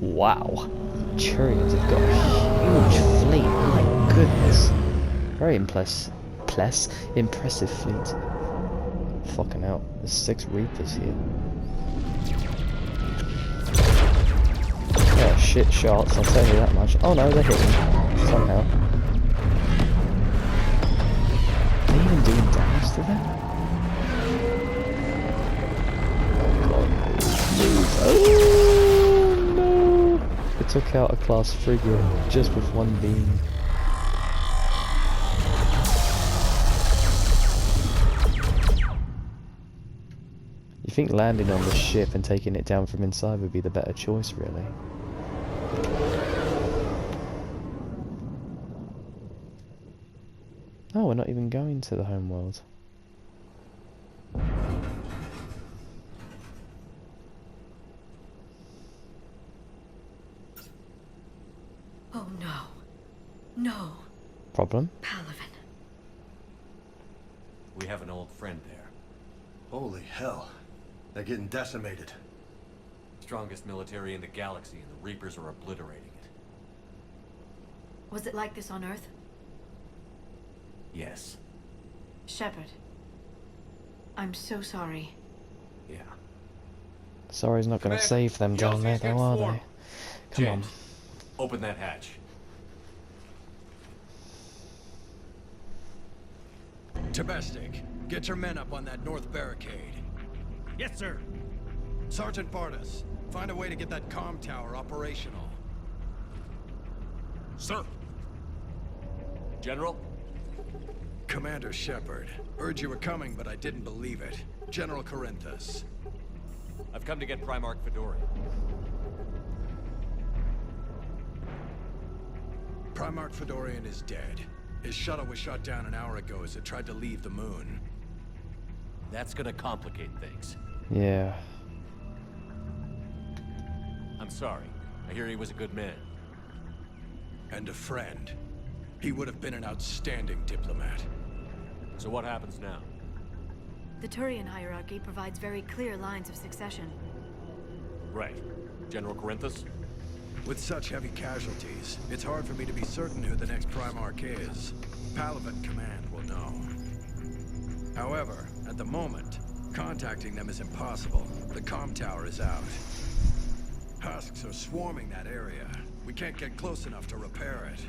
Wow. Turians have got a huge fleet. My goodness. Very impressive fleet. Fucking hell. There's 6 Reapers here. Yeah, shit shots, I'll tell you that much. Oh no, they're hitting. Somehow. Are they even doing damage to them? Oh god. Move. Oh no! It took out a class frigate just with one beam. You think landing on the ship and taking it down from inside would be the better choice, really? Oh, we're not even going to the home world. Oh no. No. Problem? Palaven. We have an old friend there. Holy hell. They're getting decimated. Strongest military in the galaxy, and the Reapers are obliterating it. Was it like this on Earth? Yes. Shepard. I'm so sorry. Yeah. Sorry's not gonna Commander, save them down there, though, are they? Come James, on. open that hatch. Tabestic, get your men up on that north barricade. Yes, sir. Sergeant Bartas, find a way to get that comm tower operational. Sir. General? Commander Shepard, heard you were coming, but I didn't believe it. General Corinthus. I've come to get Primarch Fedorian. Primarch Fedorian is dead. His shuttle was shot down an hour ago as it tried to leave the moon. That's gonna complicate things. Yeah. I'm sorry. I hear he was a good man. And a friend. He would have been an outstanding diplomat. So what happens now? The Turian hierarchy provides very clear lines of succession. Right. General Corinthus? With such heavy casualties, it's hard for me to be certain who the next Primarch is. Palaven Command will know. However, at the moment, contacting them is impossible. The comm tower is out. Husks are swarming that area. We can't get close enough to repair it.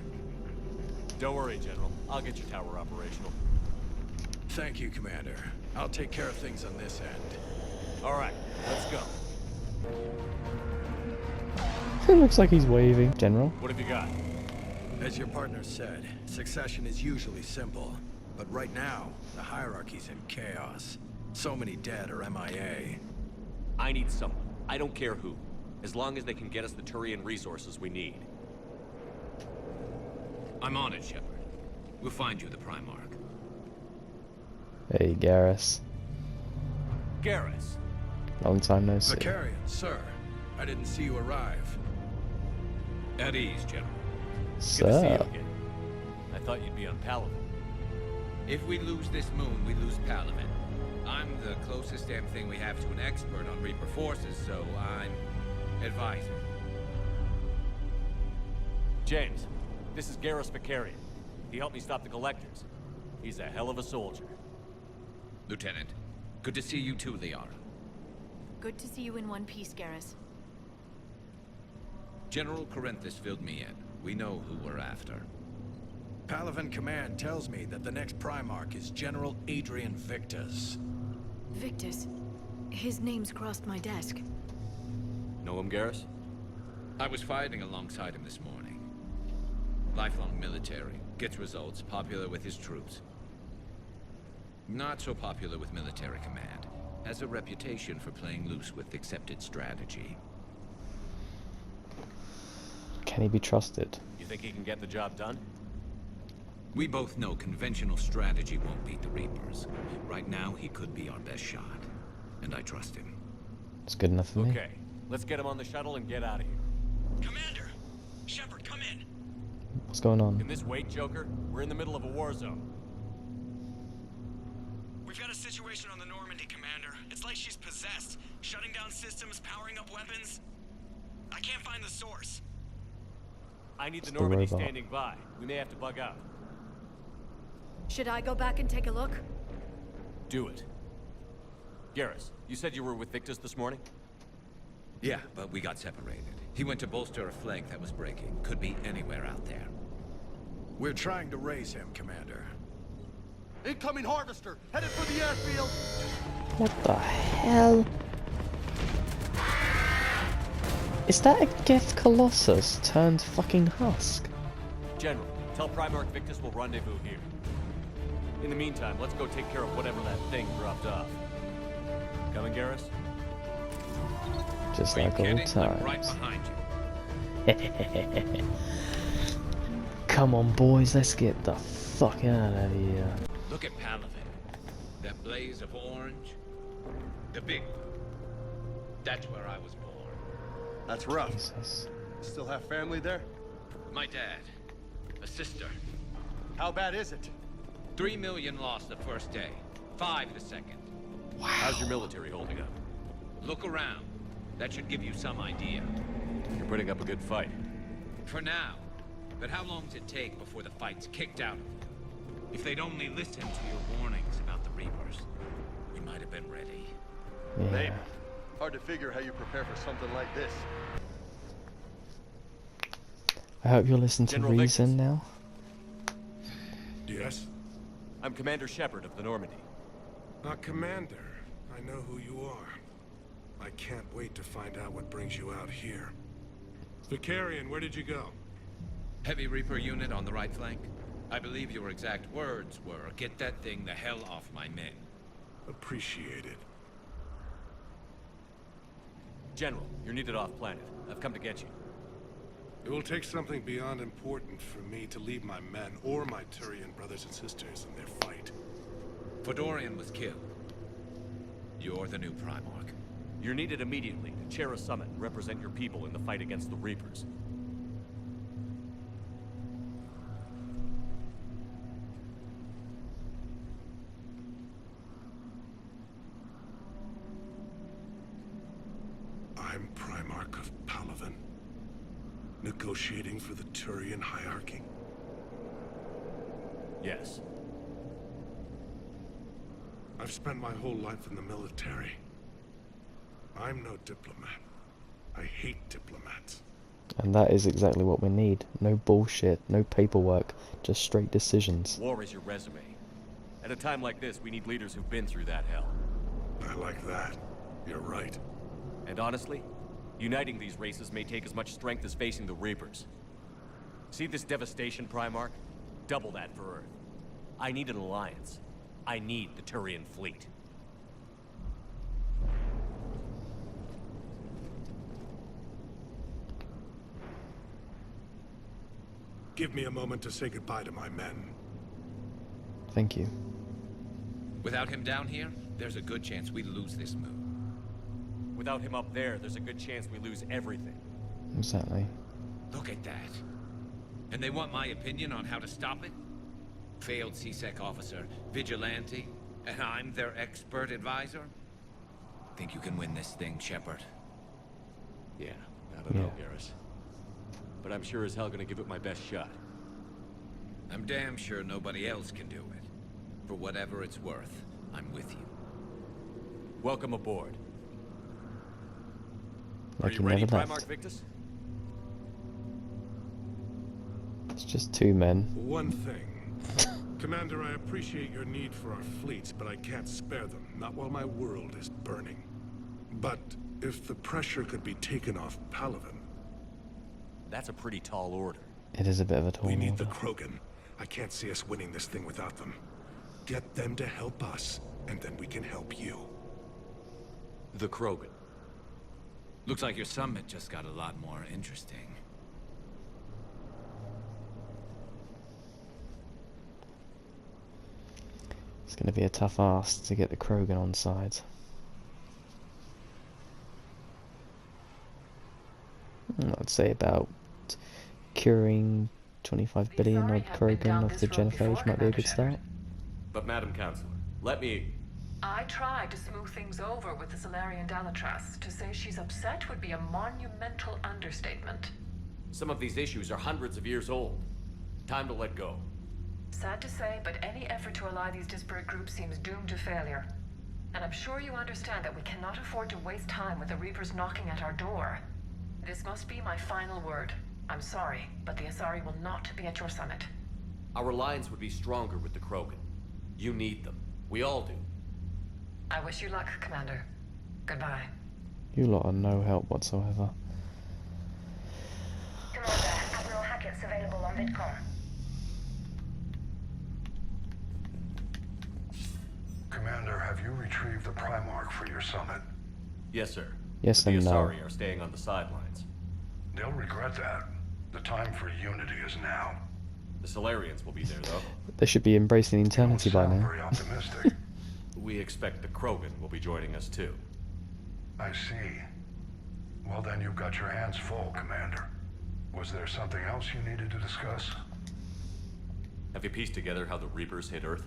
Don't worry, General. I'll get your tower operational. Thank you, Commander. I'll take care of things on this end. All right, let's go. It looks like he's waving. General? What have you got? As your partner said, succession is usually simple. But right now, the hierarchy's in chaos. So many dead or MIA. I need someone. I don't care who. As long as they can get us the Turian resources we need. I'm on it, Shepard. We'll find you the Primarch. Hey, Garrus. Garrus! Long time no see. Vicarian, sir. I didn't see you arrive. At ease, General. Good to see you Sir. again. I thought you'd be on Palaven. If we lose this moon, we lose Palaven. I'm the closest damn thing we have to an expert on Reaper forces, so I'm advising. James, this is Garrus Vicarian. He helped me stop the Collectors. He's a hell of a soldier. Lieutenant, good to see you too, Liara. Good to see you in one piece, Garrus. General Corinthus filled me in. We know who we're after. Palaven Command tells me that the next Primarch is General Adrian Victus. Victus. His name's crossed my desk. Know him, Garrus? I was fighting alongside him this morning. Lifelong military, gets results, popular with his troops. Not so popular with military command. Has a reputation for playing loose with accepted strategy. Can he be trusted? You think he can get the job done? We both know conventional strategy won't beat the Reapers. Right now, he could be our best shot. And I trust him. It's good enough for me. Okay, let's get him on the shuttle and get out of here. Commander! Shepard, come in! What's going on? In this wake, Joker, we're in the middle of a war zone. We've got a situation on the Normandy, Commander. It's like she's possessed. Shutting down systems, powering up weapons. I can't find the source. I need the It's the Normandy robot. standing by. We may have to bug out. Should I go back and take a look? Do it. Garrus, you said you were with Victus this morning? Yeah, but we got separated. He went to bolster a flank that was breaking. Could be anywhere out there. We're trying to raise him, Commander. Incoming harvester, headed for the airfield. What the hell? Is that a Geth Colossus turned fucking husk? General, tell Primarch Victus we'll rendezvous here. In the meantime, let's go take care of whatever that thing dropped off. Coming, Garrus? Just Are you like old kidding? I'm right times. behind you. Come on, boys, let's get the fuck out of here. Look at Palaven. That blaze of orange. The big one. That's where I was born. That's rough. Jesus. Still have family there? My dad. A sister. How bad is it? 3 million lost the first day. 5 the second. How's your military holding up? Look around. That should give you some idea. You're putting up a good fight. For now. But how long does it take before the fight's kicked out of them? If they'd only listened to your warnings about the Reapers, we might have been ready. Yeah. Maybe. Hard to figure how you prepare for something like this. I hope you'll listen to General reason Victus. now. Yes? I'm Commander Shepard of the Normandy. Commander, I know who you are. I can't wait to find out what brings you out here. Vicarian, where did you go? Heavy Reaper unit on the right flank. I believe your exact words were, get that thing the hell off my men. Appreciated. General, you're needed off planet. I've come to get you. It will take something beyond important for me to leave my men or my Turian brothers and sisters in their fight. Fedorian was killed. You're the new Primarch. You're needed immediately to chair a summit and represent your people in the fight against the Reapers. I'm Primarch of Palaven, negotiating for the Turian hierarchy. Yes. I've spent my whole life in the military. I'm no diplomat. I hate diplomats. And that is exactly what we need. No bullshit, no paperwork, just straight decisions. War is your resume. At a time like this, we need leaders who've been through that hell. I like that. You're right. And honestly, uniting these races may take as much strength as facing the Reapers. See this devastation, Primarch? Double that for Earth. I need an alliance. I need the Turian fleet. Give me a moment to say goodbye to my men. Thank you. Without him down here, there's a good chance we lose this move. Without him up there, there's a good chance we lose everything. Exactly. Look at that. And they want my opinion on how to stop it? Failed CSEC officer, vigilante, and I'm their expert advisor? Think you can win this thing, Shepard? Yeah, I don't know, Garrus. But I'm sure as hell gonna give it my best shot. I'm damn sure nobody else can do it. For whatever it's worth, I'm with you. Welcome aboard. Are Like you you ready, never Primarch left. Victus? It's just 2 men. One thing. Commander, I appreciate your need for our fleets, but I can't spare them, not while my world is burning. But if the pressure could be taken off Palaven, That's a pretty tall order. It is a bit of a tall we need the order. Krogan. I can't see us winning this thing without them. Get them to help us, and then we can help you. The Krogan. Looks like your summit just got a lot more interesting. It's going to be a tough ask to get the Krogan on side. I'd say about curing 25 billion odd Krogan of the Genophage might be a good start. But Madam Counselor, let me... I tried to smooth things over with the Solarian Dalatras. To say she's upset would be a monumental understatement. Some of these issues are hundreds of years old. Time to let go. Sad to say, but any effort to ally these disparate groups seems doomed to failure. And I'm sure you understand that we cannot afford to waste time with the Reapers knocking at our door. This must be my final word. I'm sorry, but the Asari will not be at your summit. Our alliance would be stronger with the Krogan. You need them. We all do. I wish you luck, Commander. Goodbye. You lot are no help whatsoever. Commander, Admiral Hackett's available on VidCom. Commander, have you retrieved the Primarch for your summit? Yes, sir. Yes But and the no. Asari are staying on the sidelines. They'll regret that. The time for unity is now. The Solarians will be there, though. They should be embracing eternity You don't by sound now. very optimistic. We expect the Krogan will be joining us, too. I see. Well then, you've got your hands full, Commander. Was there something else you needed to discuss? Have you pieced together how the Reapers hit Earth?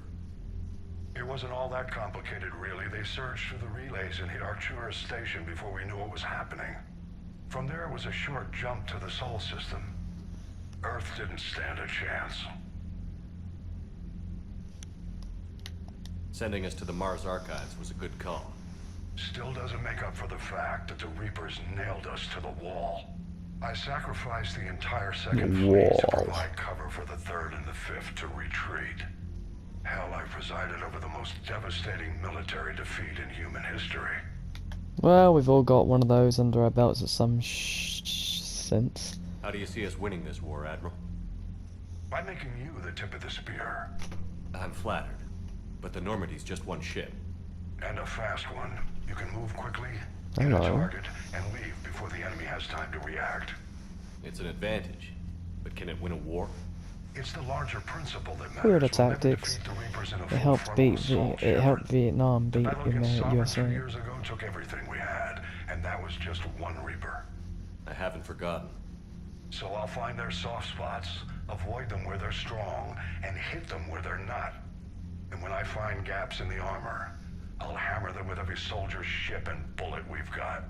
It wasn't all that complicated, really. They surged through the relays and hit Arcturus Station before we knew what was happening. From there was a short jump to the Sol system. Earth didn't stand a chance. Sending us to the Mars Archives was a good call. Still doesn't make up for the fact that the Reapers nailed us to the wall. I sacrificed the entire second fleet to Wall. provide cover for the third and the fifth to retreat. Hell, I presided over the most devastating military defeat in human history. Well, we've all got one of those under our belts at some sense. How do you see us winning this war, Admiral? By making you the tip of the spear. I'm flattered. But the Normandy's just one ship. And a fast one. You can move quickly, get a Hello. target, and leave before the enemy has time to react. It's an advantage. But can it win a war? It's the larger principle that matters. Guerrilla We'll never tactics. defeat the Reapers in a It full helped frontal beat assault, it helped Shepard. Vietnam The beat battle in against the Sovereign 2 USA. years ago took everything we had, and that was just one Reaper. I haven't forgotten. So I'll find their soft spots, avoid them where they're strong, and hit them where they're not. And when I find gaps in the armor, I'll hammer them with every soldier's ship and bullet we've got.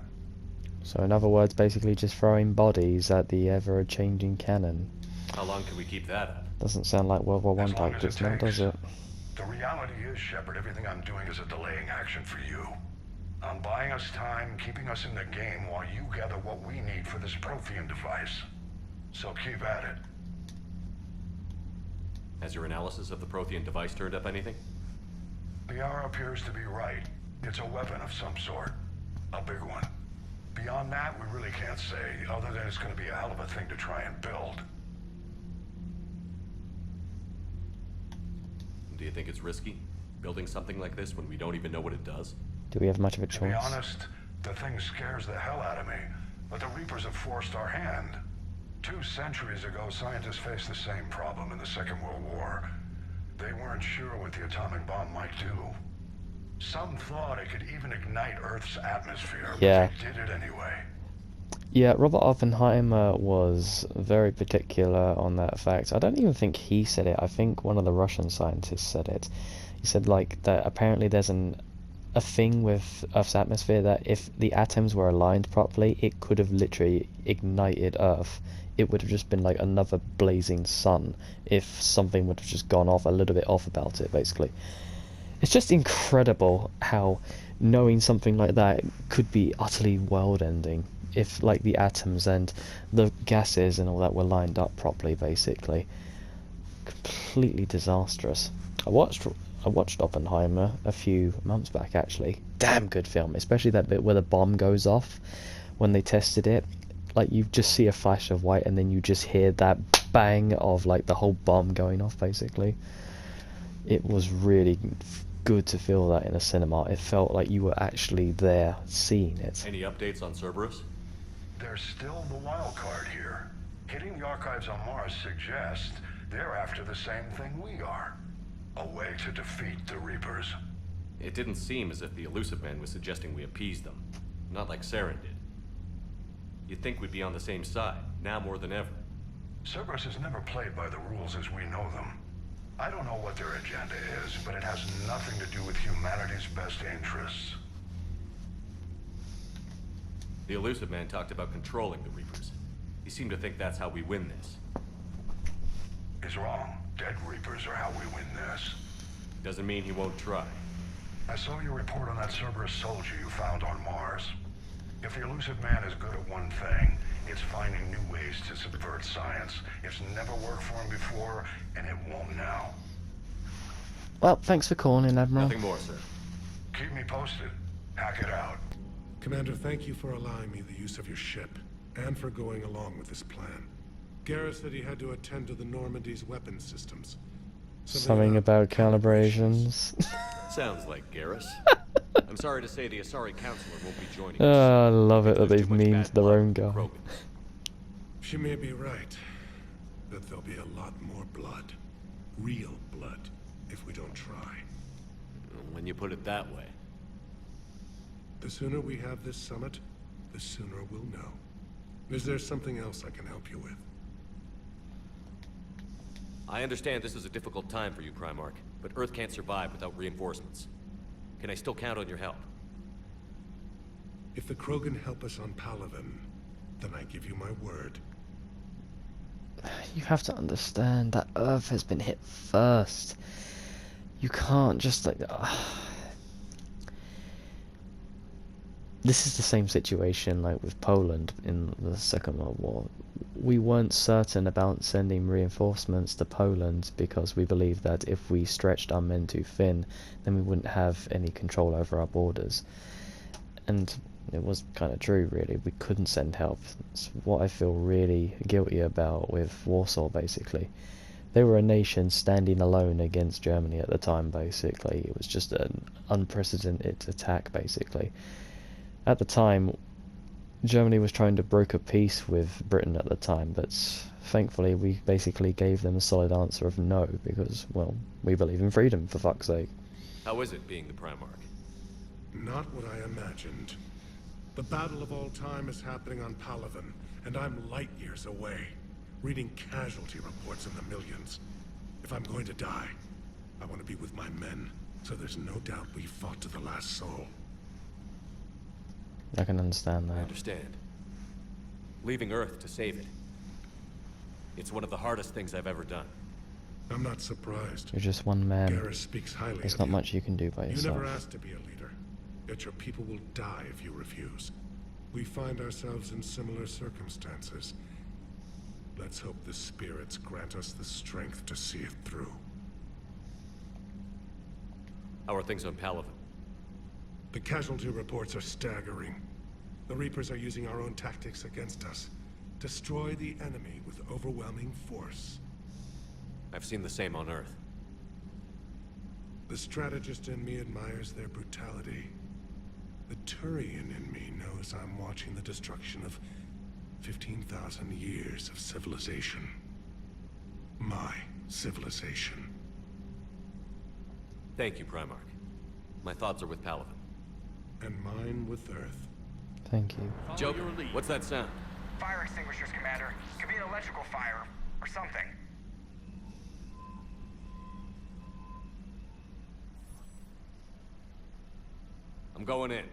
So in other words, basically just throwing bodies at the ever-changing cannon. How long can we keep that up? Doesn't sound like World War I As long as tactics it now, takes. does it? The reality is, Shepard, everything I'm doing is a delaying action for you. I'm buying us time, keeping us in the game while you gather what we need for this Prothean device. So keep at it. Has your analysis of the Prothean device turned up anything? Liara appears to be right. It's a weapon of some sort. A big one. Beyond that, we really can't say, other than it's going to be a hell of a thing to try and build. Do you think it's risky? Building something like this when we don't even know what it does? Do we have much of a To be choice? honest, the thing scares the hell out of me. But the Reapers have forced our hand. 2 centuries ago, scientists faced the same problem in the Second World War. They weren't sure what the atomic bomb might do. Some thought it could even ignite Earth's atmosphere, Yeah. but they did it anyway. Yeah, Robert Oppenheimer was very particular on that fact. I don't even think he said it. I think one of the Russian scientists said it. He said like that apparently there's a thing with Earth's atmosphere that if the atoms were aligned properly, it could have literally ignited Earth. It would have just been like another blazing sun if something would have just gone off a little bit off about it, basically. It's just incredible how knowing something like that could be utterly world-ending if like the atoms and the gases and all that were lined up properly, basically. Completely disastrous. I watched Oppenheimer a few months back, actually. Damn good film, especially that bit where the bomb goes off when they tested it. Like, you just see a flash of white and then you just hear that bang of like the whole bomb going off, basically. It was really good to feel that in a cinema. It felt like you were actually there seeing it. Any updates on Cerberus? There's still the wild card here. Hitting the archives on Mars suggests they're after the same thing we are. A way to defeat the Reapers. It didn't seem as if the Elusive Man was suggesting we appease them. Not like Saren did. You'd think we'd be on the same side, now more than ever. Cerberus has never played by the rules as we know them. I don't know what their agenda is, but it has nothing to do with humanity's best interests. The Illusive Man talked about controlling the Reapers. He seemed to think that's how we win this. He's wrong. Dead Reapers are how we win this. Doesn't mean he won't try. I saw your report on that Cerberus soldier you found on Mars. If the Illusive Man is good at one thing, it's finding new ways to subvert science. It's never worked for him before, and it won't now. Well, thanks for calling, Admiral. Nothing more, sir. Keep me posted. Hack it out. Commander, thank you for allowing me the use of your ship, and for going along with this plan. Garrus said he had to attend to the Normandy's weapons systems. Something about calibrations. Sounds like Garrus. I'm sorry to say the Asari Counselor won't be joining us. Oh, I love it that they've memed their own guy. She may be right, but there'll be a lot more blood. Real blood, if we don't try. When you put it that way. The sooner we have this summit, the sooner we'll know. Is there something else I can help you with? I understand this is a difficult time for you, Primarch, but Earth can't survive without reinforcements. Can I still count on your help? If the Krogan help us on Palaven, then I give you my word. You have to understand that Earth has been hit first. You can't just like... This is the same situation like with Poland in the Second World War. We weren't certain about sending reinforcements to Poland because we believed that if we stretched our men too thin, then we wouldn't have any control over our borders. And it was kind of true, really. We couldn't send help. It's what I feel really guilty about with Warsaw, basically. They were a nation standing alone against Germany at the time, basically. It was just an unprecedented attack, basically. At the time, Germany was trying to broker peace with Britain at the time, but thankfully we basically gave them a solid answer of no, because, well, we believe in freedom, for fuck's sake. How is it being the Primarch? Not what I imagined. The battle of all time is happening on Palaven, and I'm light years away, reading casualty reports in the millions. If I'm going to die, I want to be with my men, so there's no doubt we fought to the last soul. I can understand that. I understand. Leaving Earth to save it. It's one of the hardest things I've ever done. I'm not surprised. You're just one man. Garrus speaks highly There's of not you. much you can do by yourself. You never asked to be a leader, yet your people will die if you refuse. We find ourselves in similar circumstances. Let's hope the spirits grant us the strength to see it through. How are things on Palaven? The casualty reports are staggering. The Reapers are using our own tactics against us. Destroy the enemy with overwhelming force. I've seen the same on Earth. The strategist in me admires their brutality. The Turian in me knows I'm watching the destruction of 15,000 years of civilization. My civilization. Thank you, Primarch. My thoughts are with Palaven. And mine with Earth. Thank you. Joker, what's that sound? Fire extinguishers, Commander. Could be an electrical fire, or something. I'm going in.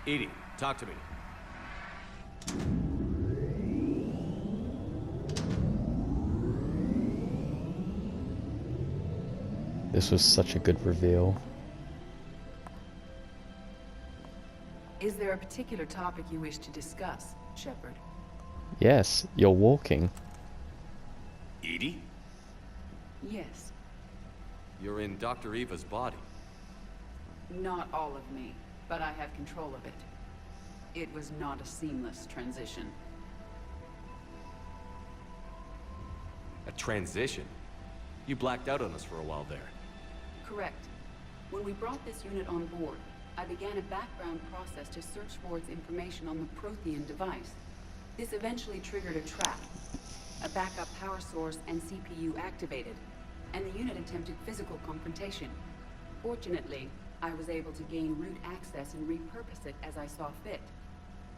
EDI, talk to me. This was such a good reveal. Is there a particular topic you wish to discuss, Shepard? Yes, you're walking. EDI? Yes. You're in Dr. Eva's body. Not all of me, but I have control of it. It was not a seamless transition. A transition? You blacked out on us for a while there. Correct. When we brought this unit on board, I began a background process to search for its information on the Prothean device. This eventually triggered a trap. A backup power source and CPU activated, and the unit attempted physical confrontation. Fortunately, I was able to gain root access and repurpose it as I saw fit.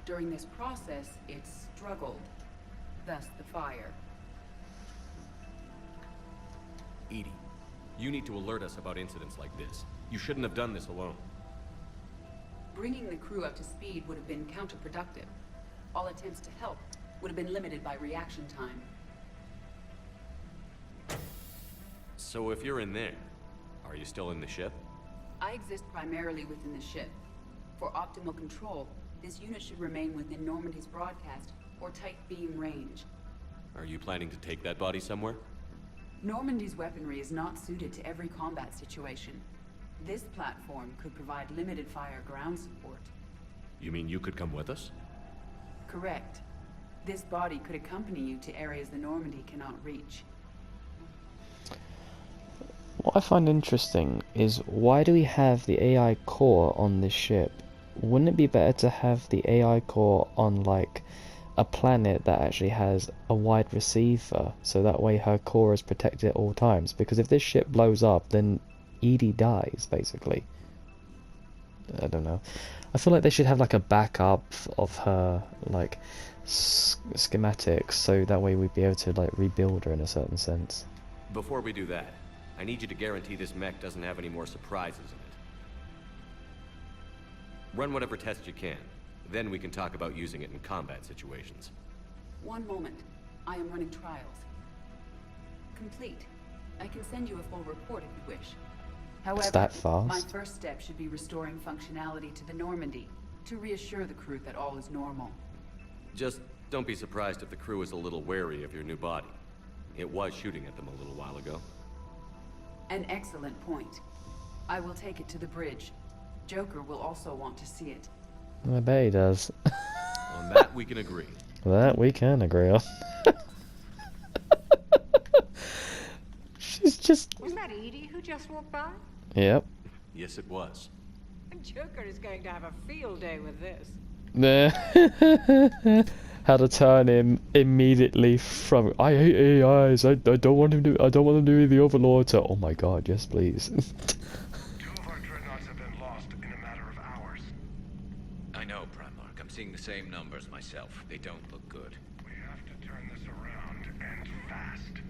During this process, it struggled. Thus the fire. EDI, you need to alert us about incidents like this. You shouldn't have done this alone. Bringing the crew up to speed would have been counterproductive. All attempts to help would have been limited by reaction time. So if you're in there, are you still in the ship? I exist primarily within the ship. For optimal control, this unit should remain within Normandy's broadcast or tight beam range. Are you planning to take that body somewhere? Normandy's weaponry is not suited to every combat situation. This platform could provide limited fire ground support. You mean you could come with us? Correct. This body could accompany you to areas the Normandy cannot reach. What I find interesting is, why do we have the AI core on this ship? Wouldn't it be better to have the AI core on like a planet that actually has a wide receiver, so that way her core is protected at all times? Because if this ship blows up, then EDI dies, basically. I don't know. I feel like they should have like a backup of her like schematics, so that way we'd be able to like rebuild her in a certain sense. Before we do that, I need you to guarantee this mech doesn't have any more surprises in it. Run whatever tests you can. Then we can talk about using it in combat situations. One moment. I am running trials. Complete. I can send you a full report if you wish. However, Is that fast? my first step should be restoring functionality to the Normandy, to reassure the crew that all is normal. Just don't be surprised if the crew is a little wary of your new body. It was shooting at them a little while ago. An excellent point. I will take it to the bridge. Joker will also want to see it. I bet he does. On that we can agree. That we can agree on. She's just... Was that EDI who just walked by? Yep. Yes, it was. Joker is going to have a field day with this. How to turn him immediately from I hate AIs. I don't want him to. I don't want them to be the Overlord. To, oh my God, yes, please. 2 of our dreadnoughts have been lost in a matter of hours. I know, Primarch. I'm seeing the same numbers myself. They don't look good. We have to turn this around, and fast.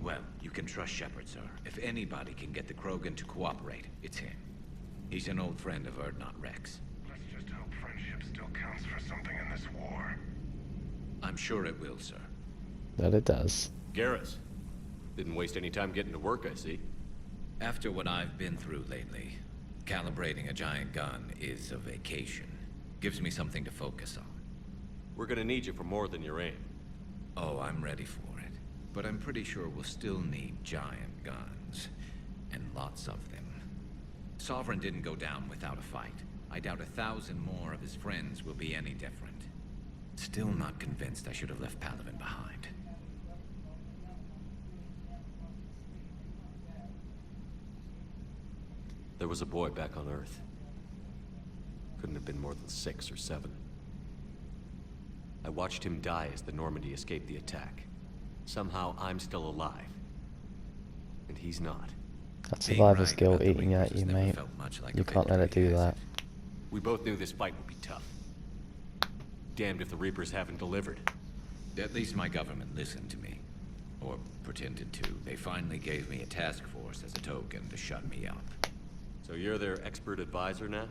Well, you can trust Shepard, sir. If anybody can get the Krogan to cooperate, it's him. He's an old friend of Urdnot Rex. Let's just hope friendship still counts for something in this war. I'm sure it will, sir. That it does. Garrus. Didn't waste any time getting to work, I see. After what I've been through lately, calibrating a giant gun is a vacation. Gives me something to focus on. We're gonna need you for more than your aim. Oh, I'm ready for it. But I'm pretty sure we'll still need giant guns. And lots of them. Sovereign didn't go down without a fight. I doubt 1,000 more of his friends will be any different. Still not convinced I should have left Palaven behind. There was a boy back on Earth. Couldn't have been more than 6 or 7. I watched him die as the Normandy escaped the attack. Somehow I'm still alive. And he's not. That's survivor's guilt eating at you, mate. You can't let it do that. We both knew this fight would be tough. Damned if the Reapers haven't delivered. At least my government listened to me. Or pretended to. They finally gave me a task force as a token to shut me up. So you're their expert advisor now?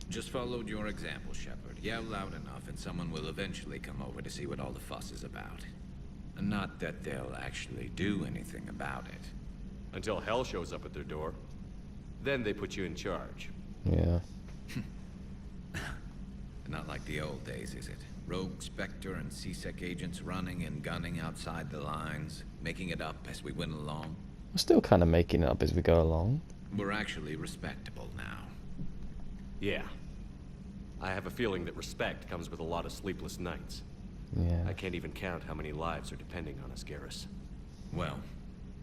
Just followed your example, Shepard. Yell loud enough and someone will eventually come over to see what all the fuss is about. And not that they'll actually do anything about it. Until hell shows up at their door. Then they put you in charge. Yeah. Not like the old days, is it? Rogue Spectre and C-Sec agents running and gunning outside the lines, making it up as we went along. We're still kind of making it up as we go along. We're actually respectable now. Yeah. I have a feeling that respect comes with a lot of sleepless nights. Yeah. I can't even count how many lives are depending on us, Garrus. Well,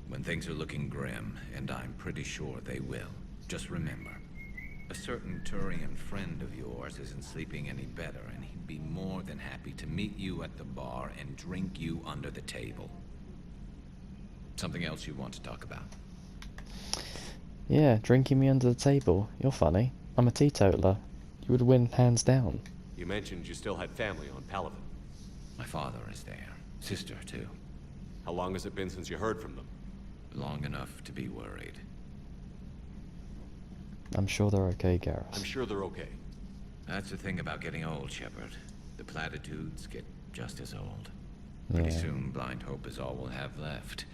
when things are looking grim, and I'm pretty sure they will, just remember, a certain Turian friend of yours isn't sleeping any better, and he'd be more than happy to meet you at the bar and drink you under the table. Something else you want to talk about? Yeah, drinking me under the table. You're funny. I'm a teetotaler. You would win hands down. You mentioned you still had family on Palaven. My father is there. Sister, too. How long has it been since you heard from them? Long enough to be worried. I'm sure they're okay, Garrus. I'm sure they're okay. That's the thing about getting old, Shepard. The platitudes get just as old. Pretty soon, blind hope is all we'll have left.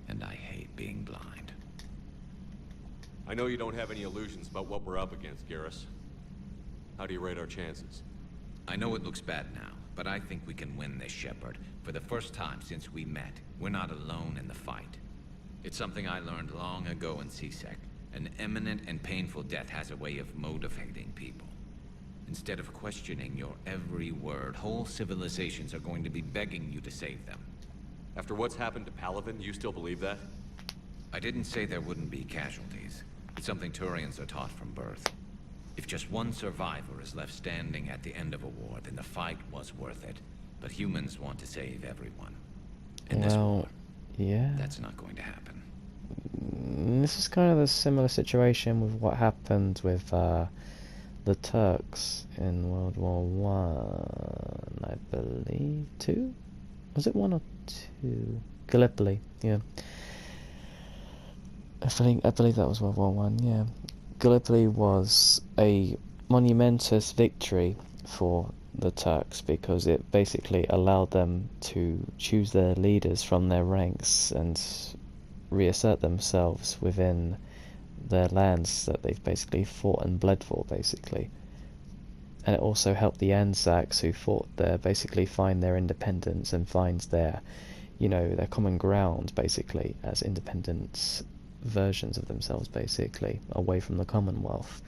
And I hate being blind. I know you don't have any illusions about what we're up against, Garrus. How do you rate our chances? I know it looks bad now, but I think we can win this, Shepard. For the first time since we met, we're not alone in the fight. It's something I learned long ago in C-Sec. An imminent and painful death has a way of motivating people. Instead of questioning your every word, whole civilizations are going to be begging you to save them. After what's happened to Palaven, you still believe that? I didn't say there wouldn't be casualties. It's something Turians are taught from birth. If just one survivor is left standing at the end of a war, then the fight was worth it. But humans want to save everyone. In this war, that's not going to happen. This is kind of a similar situation with what happened with the Turks in World War One, I believe. 2? Was it 1 or 2? Gallipoli, yeah. I believe that was World War One, yeah. Gallipoli was a monumentous victory for the Turks because it basically allowed them to choose their leaders from their ranks and reassert themselves within their lands that they've basically fought and bled for, basically. And it also helped the Anzacs who fought there basically find their independence and find their, their common ground, basically, as independent versions of themselves, basically, away from the Commonwealth.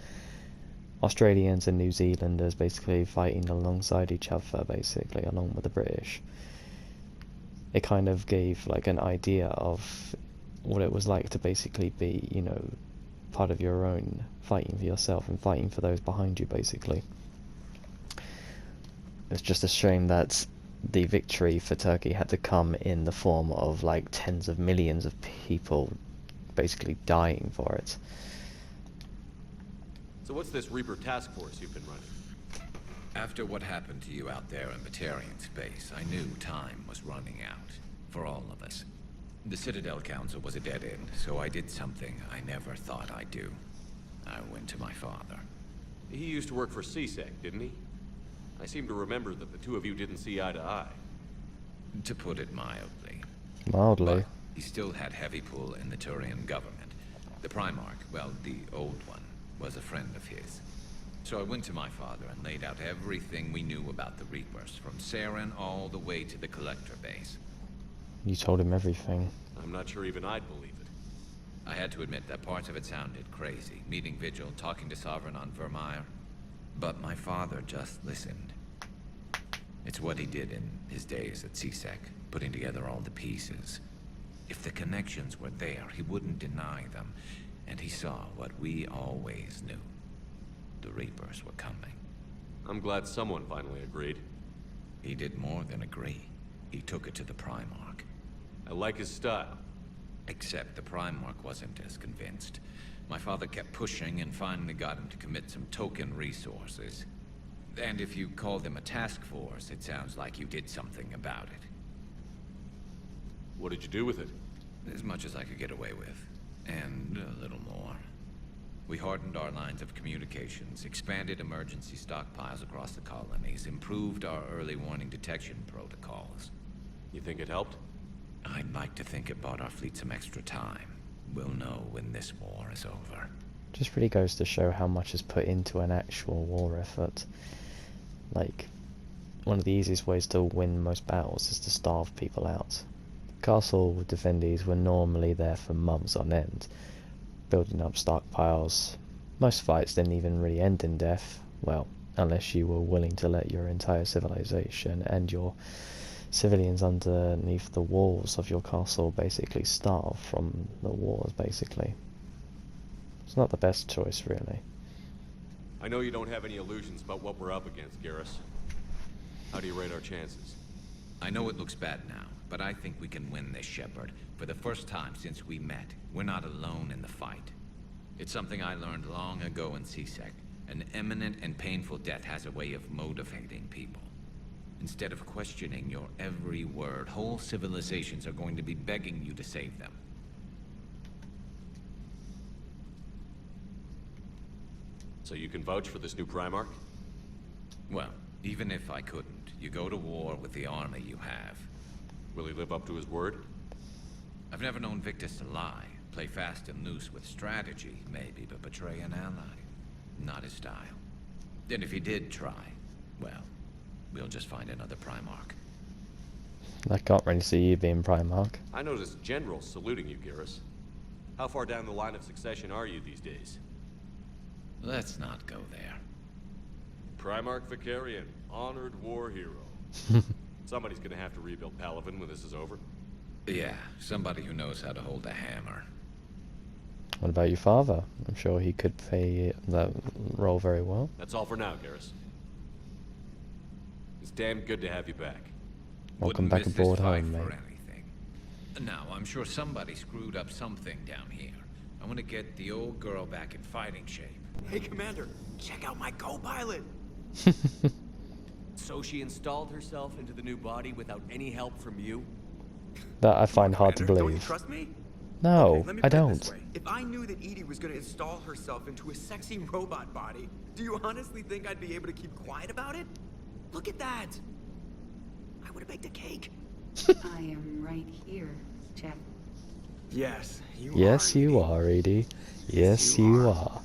Australians and New Zealanders basically fighting alongside each other, basically, along with the British. It kind of gave, like, an idea of what it was like to basically be, part of your own, fighting for yourself and fighting for those behind you, basically. It's just a shame that the victory for Turkey had to come in the form of, like, tens of millions of people basically dying for it. So what's this Reaper task force you've been running? After what happened to you out there in Batarian space, I knew time was running out. For all of us. The Citadel Council was a dead end, so I did something I never thought I'd do. I went to my father. He used to work for C-Sec, didn't he? I seem to remember that the two of you didn't see eye to eye. To put it mildly. Mildly? But he still had heavy pull in the Turian government. The Primarch, well, the old one, was a friend of his. So I went to my father and laid out everything we knew about the Reapers, from Saren all the way to the Collector base. You told him everything. I'm not sure even I'd believe it. I had to admit that parts of it sounded crazy. Meeting Vigil, talking to Sovereign on Vermeer. But my father just listened. It's what he did in his days at C-Sec, putting together all the pieces. If the connections were there, he wouldn't deny them. And he saw what we always knew. The Reapers were coming. I'm glad someone finally agreed. He did more than agree. He took it to the Primarch. I like his style. Except the Primarch wasn't as convinced. My father kept pushing and finally got him to commit some token resources. And if you call them a task force, it sounds like you did something about it. What did you do with it? As much as I could get away with. And a little more. We hardened our lines of communications, expanded emergency stockpiles across the colonies, improved our early warning detection protocols. You think it helped? I'd like to think it bought our fleet some extra time. We'll know when this war is over. Just really goes to show how much is put into an actual war effort. Like, one of the easiest ways to win most battles is to starve people out. Castle defendees were normally there for months on end, building up stockpiles. Most fights didn't even really end in death, well, unless you were willing to let your entire civilization and your civilians underneath the walls of your castle basically starve from the wars, basically. It's not the best choice, really. I know you don't have any illusions about what we're up against, Garrus. How do you rate our chances? I know it looks bad now, but I think we can win this, Shepard. For the first time since we met, we're not alone in the fight. It's something I learned long ago in CSEC. An imminent and painful death has a way of motivating people. Instead of questioning your every word, whole civilizations are going to be begging you to save them. So you can vouch for this new Primarch? Well, even if I couldn't, you go to war with the army you have. Will he live up to his word? I've never known Victus to lie. Play fast and loose with strategy, maybe, but betray an ally. Not his style. And if he did try, well, we'll just find another Primarch. I can't really see you being Primarch. I noticed generals saluting you, Garrus. How far down the line of succession are you these days? Let's not go there. Primarch Vicarian, honored war hero. Somebody's gonna have to rebuild Palaven when this is over. Yeah, somebody who knows how to hold a hammer. What about your father? I'm sure he could play that role very well. That's all for now, Garrus. It's damn good to have you back. Welcome back aboard home, mate. Now, I'm sure somebody screwed up something down here. I want to get the old girl back in fighting shape. Hey, Commander, check out my co-pilot. So she installed herself into the new body without any help from you? That I find hard to believe. Don't you trust me? No, Okay, let me I put it this don't. way. If I knew that Edie was going to install herself into a sexy robot body, do you honestly think I'd be able to keep quiet about it? Look at that! I would have baked a cake. I am right here, Jeff. Yes, Yes, you are, Edie. Yes, you are.